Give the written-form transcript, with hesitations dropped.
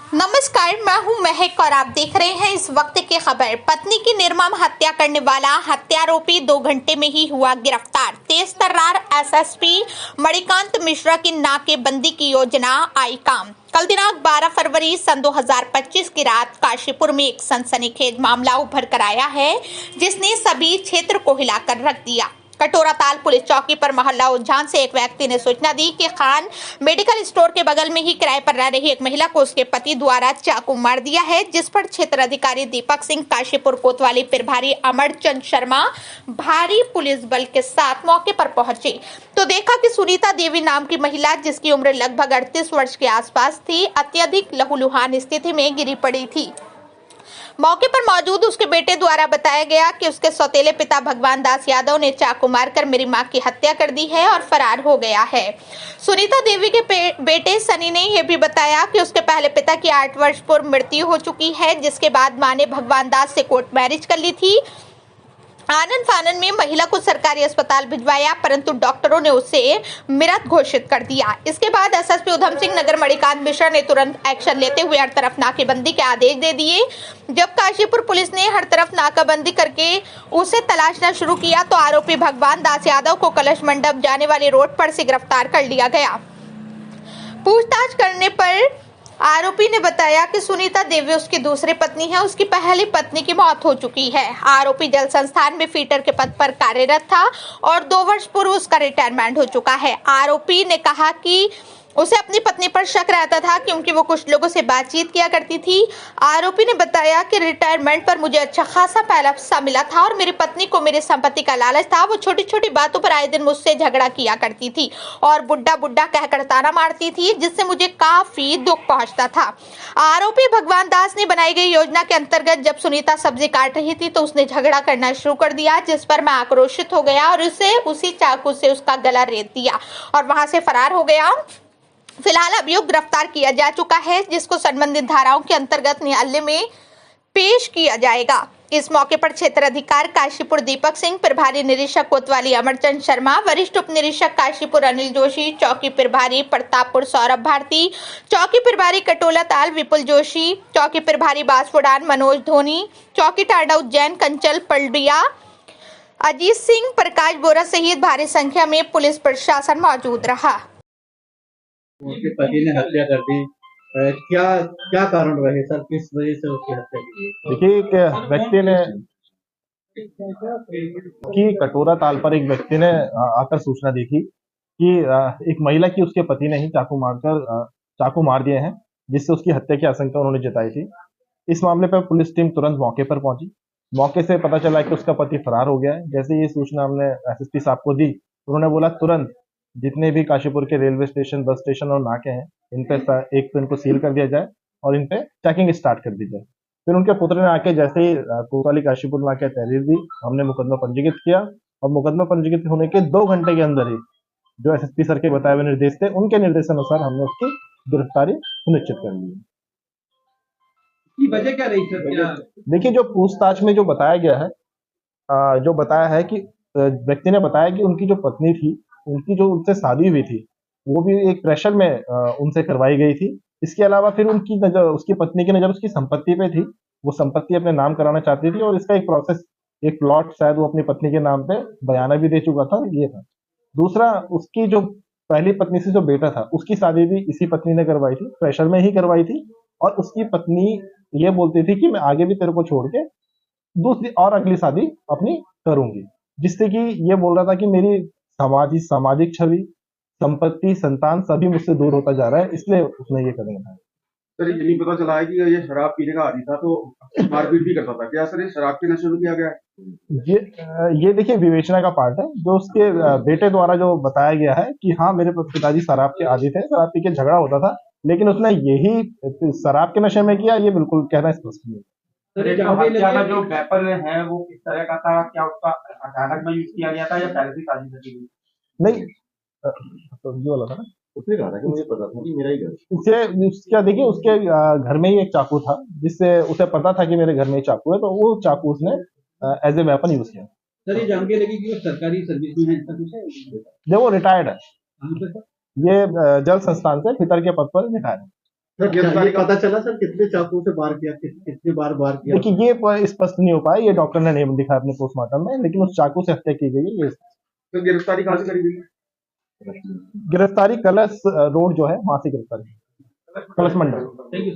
नमस्कार, मैं हूं महक और आप देख रहे हैं इस वक्त की खबर। पत्नी की निर्मम हत्या करने वाला हत्यारोपी 2 घंटे में ही हुआ गिरफ्तार। तेज तर्रार एसएसपी मणिकांत मिश्रा की नाकेबंदी की योजना आई काम। कल दिनांक 12 फरवरी सन 2025 की रात काशीपुर में एक सनसनीखेज मामला उभर कर आया है, जिसने सभी क्षेत्र को हिलाकर रख दिया। कटोराताल पुलिस चौकी पर मोहल्ला उज्जान से एक व्यक्ति ने सूचना दी कि खान मेडिकल स्टोर के बगल में ही किराए पर रह रही एक महिला को उसके पति द्वारा चाकू मार दिया है, जिस पर क्षेत्र अधिकारी दीपक सिंह, काशीपुर कोतवाली प्रभारी अमरचंद शर्मा भारी पुलिस बल के साथ मौके पर पहुंचे तो देखा कि सुनीता देवी नाम की महिला, जिसकी उम्र लगभग 38 वर्ष के आसपास थी, अत्यधिक लहूलुहान स्थिति में गिरी पड़ी थी। मौके पर मौजूद उसके बेटे द्वारा बताया गया कि उसके सौतेले पिता भगवान दास यादव ने चाकू मारकर मेरी मां की हत्या कर दी है और फरार हो गया है। सुनीता देवी के बेटे सनी ने यह भी बताया कि उसके पहले पिता की 8 वर्ष पूर्व मृत्यु हो चुकी है, जिसके बाद मां ने भगवान दास से कोर्ट मैरिज कर ली थी। आनंद फानन में महिला को सरकारी अस्पताल भिजवाया, परंतु डॉक्टरों ने उसे मृत घोषित कर दिया। इसके बाद एसएसपी उधम सिंह नगर मणिकांत मिश्रा ने तुरंत एक्शन लेते हुए हर तरफ नाकेबंदी के आदेश दे दिए। जब काशीपुर पुलिस ने हर तरफ नाकाबंदी करके उसे तलाशना शुरू किया तो आरोपी भगवान दास यादव को कलश मंडप जाने वाली रोड पर से गिरफ्तार कर लिया गया। पूछताछ करने पर आरोपी ने बताया कि सुनीता देवी उसकी दूसरी पत्नी है। उसकी पहली पत्नी की मौत हो चुकी है। आरोपी जल संस्थान में फीटर के पद पर कार्यरत था और 2 वर्ष पूर्व उसका रिटायरमेंट हो चुका है। आरोपी ने कहा कि उसे अपनी पत्नी पर शक रहता था क्योंकि वो कुछ लोगों से बातचीत किया करती थी। आरोपी ने बताया कि रिटायरमेंट पर मुझे अच्छा खासा पैसा मिला था और मेरी पत्नी को मेरी संपत्ति का लालच था। वो छोटी छोटी बातों पर आए दिन मुझसे झगड़ा किया करती थी और बुड्ढा बुड्ढा कहकर ताना मारती थी, जिससे मुझे काफी दुख पहुंचता था। आरोपी भगवान दास ने बनाई गई योजना के अंतर्गत जब सुनीता सब्जी काट रही थी तो उसने झगड़ा करना शुरू कर दिया, जिस पर मैं आक्रोशित हो गया और उसे उसी चाकू से उसका गला रेत दिया और वहां से फरार हो गया। फिलहाल अभियुक्त गिरफ्तार किया जा चुका है, जिसको संबंधित धाराओं के अंतर्गत न्यायालय में पेश किया जाएगा। इस मौके पर क्षेत्र अधिकारी काशीपुर दीपक सिंह, प्रभारी निरीक्षक कोतवाली अमरचंद शर्मा, वरिष्ठ उप निरीक्षक काशीपुर अनिल जोशी, चौकी प्रभारी प्रतापपुर सौरभ भारती, चौकी प्रभारी कटोलाताल विपुल जोशी, चौकी प्रभारी बांसफुडान मनोज धोनी, चौकी टाडा उज्जैन कंचल पलडिया, अजीत सिंह, प्रकाश बोरा सहित भारी संख्या में पुलिस प्रशासन मौजूद रहा। उनके पति ने हत्या कर दी, क्या क्या कारण रहे सर, किस वजह से उसकी हत्या की? देखिए एक व्यक्ति ने कि कटोरा ताल पर एक व्यक्ति ने आकर सूचना दी थी कि एक महिला की उसके पति ने ही चाकू मार दिए हैं, जिससे उसकी हत्या की आशंका उन्होंने जताई थी। इस मामले पर पुलिस टीम तुरंत मौके पर पहुंची। मौके से पता चला कि उसका पति फरार हो गया है। जैसे ये सूचना हमने एसएसपी साहब को दी, उन्होंने बोला तुरंत जितने भी काशीपुर के रेलवे स्टेशन, बस स्टेशन और नाके हैं, इन पे एक तो इनको सील कर दिया जाए और इन पे चेकिंग स्टार्ट कर दी जाए। फिर उनके पुत्र ने आके जैसे ही कोतवाली काशीपुर में आके तहरीर दी, हमने मुकदमा पंजीकृत किया और मुकदमा पंजीकृत होने के 2 घंटे के अंदर ही जो एसएसपी सर के बताए हुए निर्देश थे, उनके निर्देशानुसार हमने उसकी गिरफ्तारी सुनिश्चित कर ली। वजह क्या रही सर? देखिए जो पूछताछ में जो बताया गया है, जो बताया है कि व्यक्ति ने बताया कि उनकी जो पत्नी थी, उनकी जो उनसे शादी हुई थी, वो भी एक प्रेशर में उनसे करवाई गई थी। इसके अलावा फिर उनकी नजर, उसकी पत्नी की नजर उसकी संपत्ति पे थी। वो संपत्ति अपने नाम कराना चाहती थी और इसका एक प्रोसेस, एक प्लॉट शायद वो अपनी पत्नी के नाम पे बयाना भी दे चुका था, ये था। दूसरा, उसकी जो पहली पत्नी से जो बेटा था, उसकी शादी भी इसी पत्नी ने करवाई थी, प्रेशर में ही करवाई थी। और उसकी पत्नी ये बोलती थी कि मैं आगे भी तेरे को छोड़ के दूसरी और अगली शादी अपनी करूंगी, जिससे कि ये बोल रहा था कि मेरी सामाजिक छवि, संपत्ति, संतान सभी मुझसे दूर होता जा रहा है, इसलिए उसने ये कदम उठाया। सर ये नहीं पता चला है कि ये शराब पीने का आदी था, तो मारपीट भी करता था। क्या सर ये शराब के नशे में किया गया है? ये देखिए विवेचना का पार्ट है, जो उसके बेटे द्वारा जो बताया गया है कि हाँ मेरे पिताजी शराब के आदी थे, शराब पी के झगड़ा होता था, लेकिन उसने यही शराब के नशे में किया, ये बिल्कुल कहना स्पष्ट नहीं है। हत्या का जो वेपन है वो किस तरह का था? क्या उसका अचानक में यूज किया गया था या पहले से साजिश रची गई? नहीं, तो ये वाला था ना, उसने कहा था कि मुझे पता था कि मेरा ही घर। क्या देखिए उसके घर में ही एक चाकू था, जिससे उसे पता था कि मेरे घर में ही चाकू है, तो वो चाकू उसने एज ए वेपन यूज किया। सर ये जान के लगी कि वो सरकारी सर्विस में है, ऐसा कुछ है? जब वो रिटायर्ड है, हाँ, ये जल संस्थान से फिटर के पद पर रिटायर है। गिरफ्तारी का पता चला सर कितने चाकू से वार किया, कितनी बार वार किया? देखिए ये स्पष्ट नहीं हो पाया, ये डॉक्टर ने नहीं दिखा अपने पोस्टमार्टम में, लेकिन उस चाकू से हत्या की गई है ये। तो गिरफ्तारी कहाँ से करी गई? गिरफ्तारी कलश रोड जो है वहां से गिरफ्तारी, कलश मंडल। Thank you.